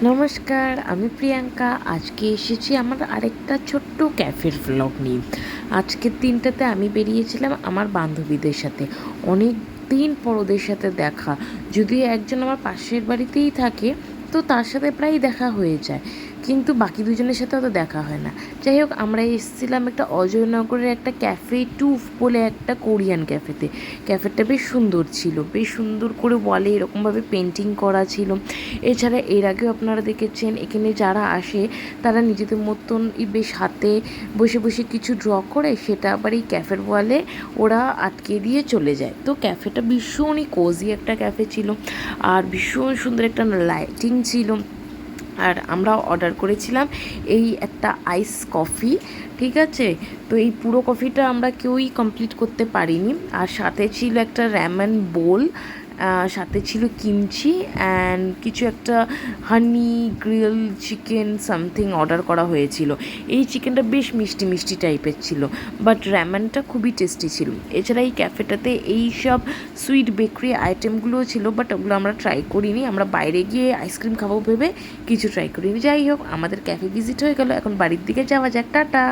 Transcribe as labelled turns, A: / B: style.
A: নমস্কার, আমি প্রিয়াঙ্কা। আজকে এসেছি আমার আরেকটা ছোট্ট ক্যাফের ভ্লগ নিয়ে। আজকের দিনটাতে আমি বেরিয়েছিলাম আমার বান্ধবীদের সাথে। অনেক দিন পর ওদের সাথে দেখা। যদিও একজন আমার পাশের বাড়িতেই থাকে, তো তার সাথে প্রায়ই দেখা হয়ে যায়, কিন্তু বাকি দুজনের সাথে অত দেখা হয় না। যাই হোক, আমরা এসেছিলাম একটা অজয়নগরের একটা ক্যাফে টুফ বলে একটা কোরিয়ান ক্যাফেতে। ক্যাফেটা বেশ সুন্দর ছিল, বেশ সুন্দর করে ওয়ালে এরকমভাবে পেন্টিং করা ছিল। এছাড়া এর আগেও আপনারা দেখেছেন এখানে যারা আসে তারা নিজেদের মতন বেশ হাতে বসে বসে কিছু ড্র করে সেটা আবার এই ক্যাফের ওয়ালে ওরা আটকে দিয়ে চলে যায়। তো ক্যাফেটা ভীষণই কোজি একটা ক্যাফে ছিল, আর ভীষণ সুন্দর একটা লাইটিং ছিল। আর আমরা অর্ডার করেছিলাম এই একটা আইস কফি, ঠিক আছে। তো এই পুরো কফিটা আমরা কেউই কমপ্লিট করতে পারিনি। আর সাথে ছিল একটা র্যামেন বোল, সাথে ছিল কিমচি অ্যান্ড কিছু একটা হানি গ্রিল চিকেন সামথিং অর্ডার করা হয়েছিল। এই চিকেনটা বেশ মিষ্টি মিষ্টি টাইপের ছিল, বাট র্যামেনটা খুবই টেস্টি ছিল। এছাড়া এই ক্যাফেটাতে এই সব সুইট বেকারি আইটেমগুলোও ছিল, বাট ওগুলো আমরা ট্রাই করিনি। আমরা বাইরে গিয়ে আইসক্রিম খাবো ভেবে কিছু ট্রাই করিনি। যাই হোক, আমাদের ক্যাফে ভিজিট হয়ে গেল, এখন বাড়ির দিকে যাওয়া যাক। টাটা।